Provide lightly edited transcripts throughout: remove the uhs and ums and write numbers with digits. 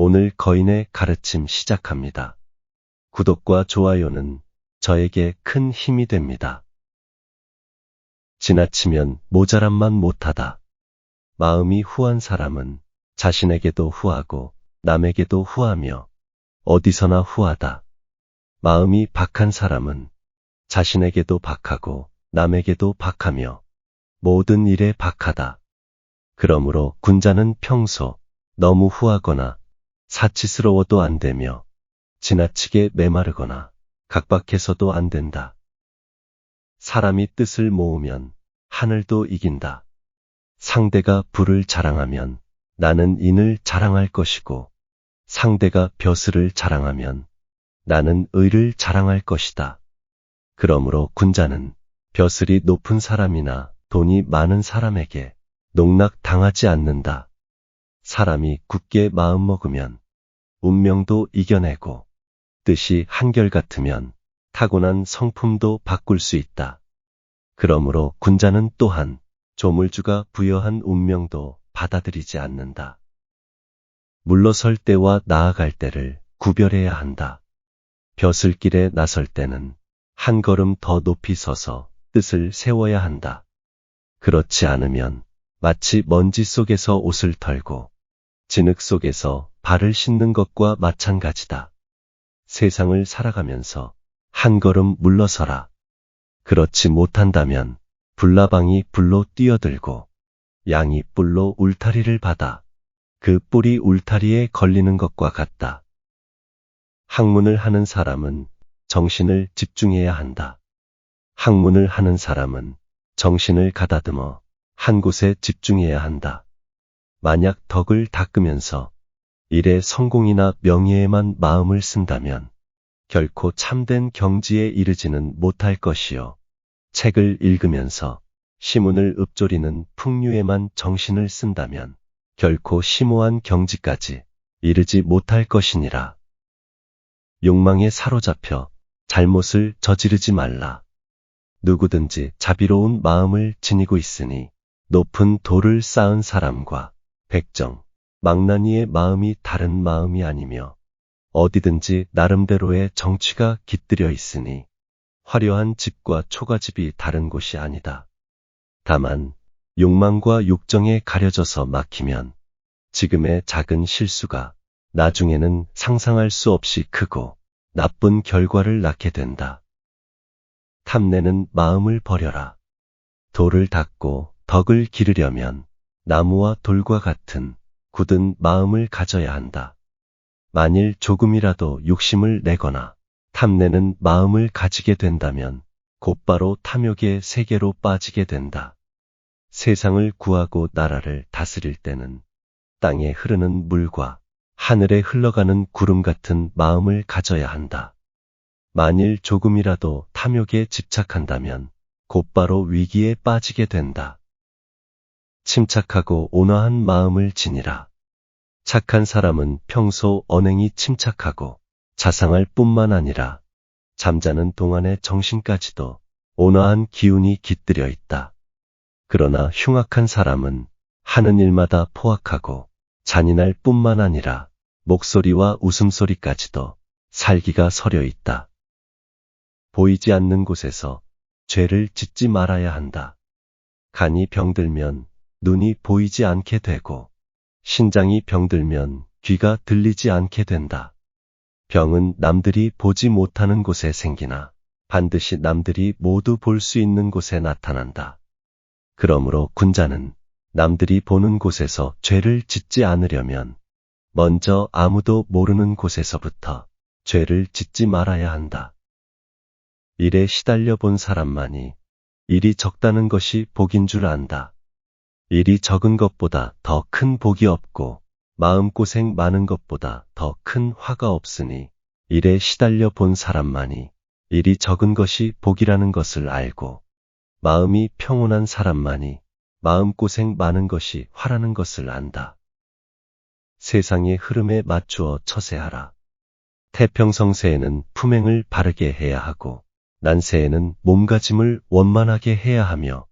오늘 거인의 가르침 시작합니다. 구독과 좋아요는 저에게 큰 힘이 됩니다. 지나치면 모자람만 못하다. 마음이 후한 사람은 자신에게도 후하고 남에게도 후하며 어디서나 후하다. 마음이 박한 사람은 자신에게도 박하고 남에게도 박하며 모든 일에 박하다. 그러므로 군자는 평소 너무 후하거나 사치스러워도 안 되며 지나치게 메마르거나 각박해서도 안 된다. 사람이 뜻을 모으면 하늘도 이긴다. 상대가 부를 자랑하면 나는 인을 자랑할 것이고 상대가 벼슬을 자랑하면 나는 의를 자랑할 것이다. 그러므로 군자는 벼슬이 높은 사람이나 돈이 많은 사람에게 농락당하지 않는다. 사람이 굳게 마음먹으면 운명도 이겨내고 뜻이 한결같으면 타고난 성품도 바꿀 수 있다. 그러므로 군자는 또한 조물주가 부여한 운명도 받아들이지 않는다. 물러설 때와 나아갈 때를 구별해야 한다. 벼슬길에 나설 때는 한 걸음 더 높이 서서 뜻을 세워야 한다. 그렇지 않으면 마치 먼지 속에서 옷을 털고 진흙 속에서 발을 씻는 것과 마찬가지다. 세상을 살아가면서 한 걸음 물러서라. 그렇지 못한다면 불나방이 불로 뛰어들고 양이 뿔로 울타리를 받아 그 뿔이 울타리에 걸리는 것과 같다. 학문을 하는 사람은 정신을 집중해야 한다. 학문을 하는 사람은 정신을 가다듬어 한 곳에 집중해야 한다. 만약 덕을 닦으면서 일의 성공이나 명예에만 마음을 쓴다면 결코 참된 경지에 이르지는 못할 것이요. 책을 읽으면서 시문을 읊조리는 풍류에만 정신을 쓴다면 결코 심오한 경지까지 이르지 못할 것이니라. 욕망에 사로잡혀 잘못을 저지르지 말라. 누구든지 자비로운 마음을 지니고 있으니 높은 돌을 쌓은 사람과 백정, 망나니의 마음이 다른 마음이 아니며 어디든지 나름대로의 정취가 깃들여 있으니 화려한 집과 초가집이 다른 곳이 아니다. 다만 욕망과 욕정에 가려져서 막히면 지금의 작은 실수가 나중에는 상상할 수 없이 크고 나쁜 결과를 낳게 된다. 탐내는 마음을 버려라. 돌을 닦고 덕을 기르려면 나무와 돌과 같은 굳은 마음을 가져야 한다. 만일 조금이라도 욕심을 내거나 탐내는 마음을 가지게 된다면 곧바로 탐욕의 세계로 빠지게 된다. 세상을 구하고 나라를 다스릴 때는 땅에 흐르는 물과 하늘에 흘러가는 구름 같은 마음을 가져야 한다. 만일 조금이라도 탐욕에 집착한다면 곧바로 위기에 빠지게 된다. 침착하고 온화한 마음을 지니라. 착한 사람은 평소 언행이 침착하고 자상할 뿐만 아니라 잠자는 동안의 정신까지도 온화한 기운이 깃들여 있다. 그러나 흉악한 사람은 하는 일마다 포악하고 잔인할 뿐만 아니라 목소리와 웃음소리까지도 살기가 서려 있다. 보이지 않는 곳에서 죄를 짓지 말아야 한다. 간이 병들면 눈이 보이지 않게 되고 신장이 병들면 귀가 들리지 않게 된다. 병은 남들이 보지 못하는 곳에 생기나 반드시 남들이 모두 볼 수 있는 곳에 나타난다. 그러므로 군자는 남들이 보는 곳에서 죄를 짓지 않으려면 먼저 아무도 모르는 곳에서부터 죄를 짓지 말아야 한다. 일에 시달려 본 사람만이 일이 적다는 것이 복인 줄 안다. 일이 적은 것보다 더 큰 복이 없고 마음고생 많은 것보다 더 큰 화가 없으니 일에 시달려 본 사람만이 일이 적은 것이 복이라는 것을 알고 마음이 평온한 사람만이 마음고생 많은 것이 화라는 것을 안다. 세상의 흐름에 맞추어 처세하라. 태평성세에는 품행을 바르게 해야 하고 난세에는 몸가짐을 원만하게 해야 하며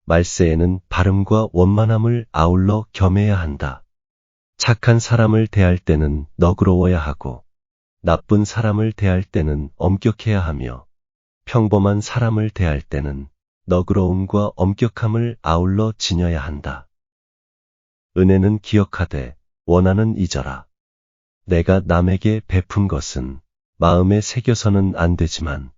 말세에는 바름과 원만함을 아울러 겸해야 한다. 착한 사람을 대할 때는 너그러워야 하고, 나쁜 사람을 대할 때는 엄격해야 하며, 평범한 사람을 대할 때는 너그러움과 엄격함을 아울러 지녀야 한다. 은혜는 기억하되 원한은 잊어라. 내가 남에게 베푼 것은 마음에 새겨서는 안 되지만,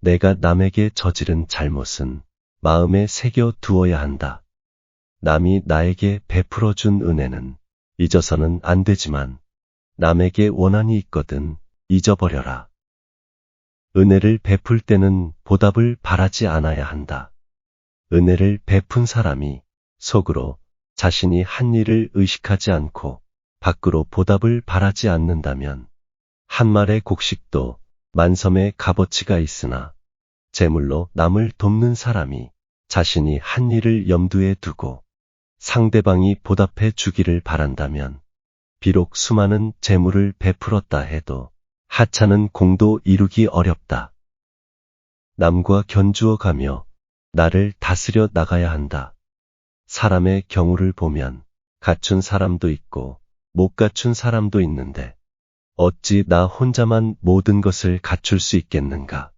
내가 남에게 저지른 잘못은 마음에 새겨 두어야 한다. 남이 나에게 베풀어 준 은혜는 잊어서는 안 되지만, 남에게 원한이 있거든 잊어버려라. 은혜를 베풀 때는 보답을 바라지 않아야 한다. 은혜를 베푼 사람이 속으로 자신이 한 일을 의식하지 않고 밖으로 보답을 바라지 않는다면, 한 말의 곡식도 만섬의 값어치가 있으나, 재물로 남을 돕는 사람이 자신이 한 일을 염두에 두고 상대방이 보답해 주기를 바란다면, 비록 수많은 재물을 베풀었다 해도 하찮은 공도 이루기 어렵다. 남과 견주어 가며 나를 다스려 나가야 한다. 사람의 경우를 보면 갖춘 사람도 있고 못 갖춘 사람도 있는데, 어찌 나 혼자만 모든 것을 갖출 수 있겠는가?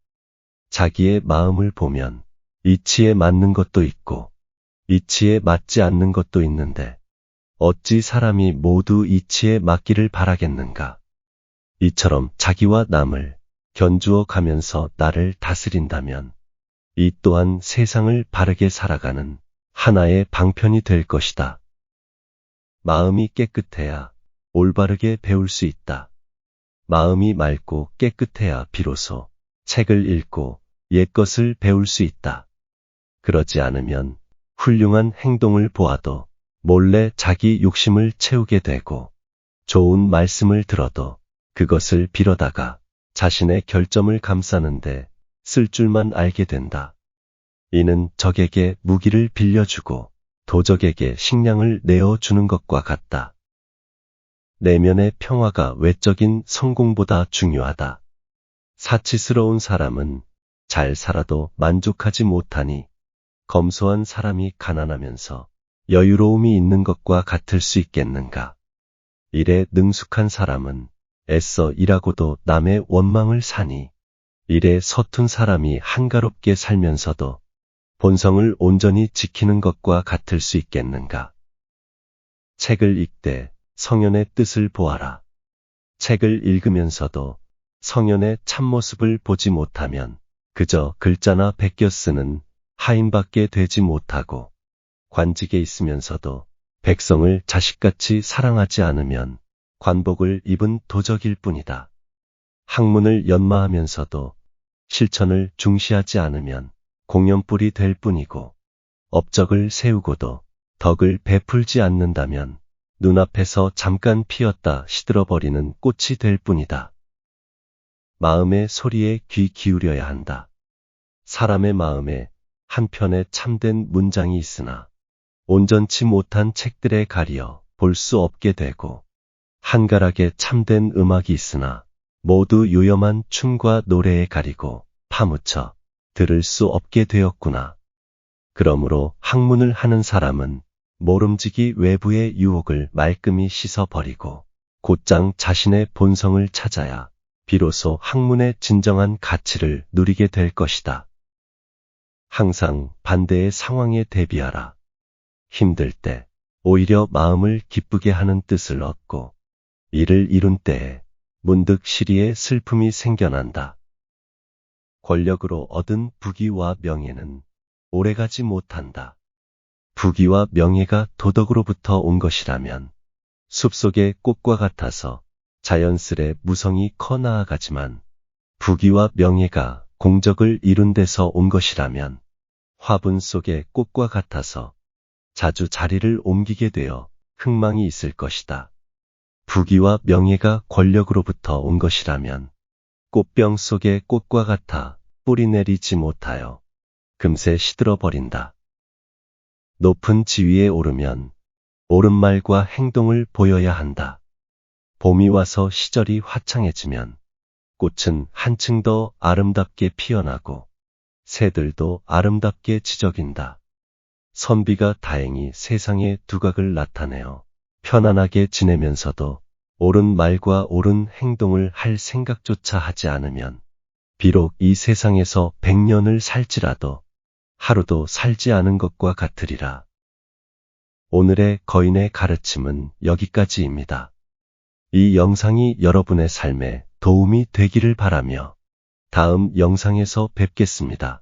자기의 마음을 보면 이치에 맞는 것도 있고 이치에 맞지 않는 것도 있는데, 어찌 사람이 모두 이치에 맞기를 바라겠는가? 이처럼 자기와 남을 견주어 가면서 나를 다스린다면, 이 또한 세상을 바르게 살아가는 하나의 방편이 될 것이다. 마음이 깨끗해야 올바르게 배울 수 있다. 마음이 맑고 깨끗해야 비로소 책을 읽고 옛것을 배울 수 있다. 그러지 않으면 훌륭한 행동을 보아도 몰래 자기 욕심을 채우게 되고, 좋은 말씀을 들어도 그것을 빌어다가 자신의 결점을 감싸는데 쓸 줄만 알게 된다. 이는 적에게 무기를 빌려주고 도적에게 식량을 내어주는 것과 같다. 내면의 평화가 외적인 성공보다 중요하다. 사치스러운 사람은 잘 살아도 만족하지 못하니, 검소한 사람이 가난하면서 여유로움이 있는 것과 같을 수 있겠는가? 일에 능숙한 사람은 애써 일하고도 남의 원망을 사니, 일에 서툰 사람이 한가롭게 살면서도 본성을 온전히 지키는 것과 같을 수 있겠는가? 책을 읽되 성현의 뜻을 보아라. 책을 읽으면서도 성현의 참모습을 보지 못하면 그저 글자나 베껴 쓰는 하인밖에 되지 못하고, 관직에 있으면서도 백성을 자식같이 사랑하지 않으면 관복을 입은 도적일 뿐이다. 학문을 연마하면서도 실천을 중시하지 않으면 공연뿔이 될 뿐이고, 업적을 세우고도 덕을 베풀지 않는다면 눈앞에서 잠깐 피었다 시들어버리는 꽃이 될 뿐이다. 마음의 소리에 귀 기울여야 한다. 사람의 마음에 한편에 참된 문장이 있으나 온전치 못한 책들에 가려 볼 수 없게 되고, 한가락에 참된 음악이 있으나 모두 요염한 춤과 노래에 가리고 파묻혀 들을 수 없게 되었구나. 그러므로 학문을 하는 사람은 모름지기 외부의 유혹을 말끔히 씻어버리고 곧장 자신의 본성을 찾아야 비로소 학문의 진정한 가치를 누리게 될 것이다. 항상 반대의 상황에 대비하라. 힘들 때 오히려 마음을 기쁘게 하는 뜻을 얻고, 일을 이룬 때에 문득 시리의 슬픔이 생겨난다. 권력으로 얻은 부귀와 명예는 오래가지 못한다. 부귀와 명예가 도덕으로부터 온 것이라면 숲속의 꽃과 같아서 자연스레 무성이 커 나아가지만, 부귀와 명예가 공적을 이룬 데서 온 것이라면 화분 속의 꽃과 같아서 자주 자리를 옮기게 되어 흥망이 있을 것이다. 부귀와 명예가 권력으로부터 온 것이라면 꽃병 속의 꽃과 같아 뿌리 내리지 못하여 금세 시들어버린다. 높은 지위에 오르면 옳은 말과 행동을 보여야 한다. 봄이 와서 시절이 화창해지면 꽃은 한층 더 아름답게 피어나고 새들도 아름답게 지저긴다. 선비가 다행히 세상의 두각을 나타내어 편안하게 지내면서도 옳은 말과 옳은 행동을 할 생각조차 하지 않으면 비록 이 세상에서 100년을 살지라도 하루도 살지 않은 것과 같으리라. 오늘의 거인의 가르침은 여기까지입니다. 이 영상이 여러분의 삶에 도움이 되기를 바라며 다음 영상에서 뵙겠습니다.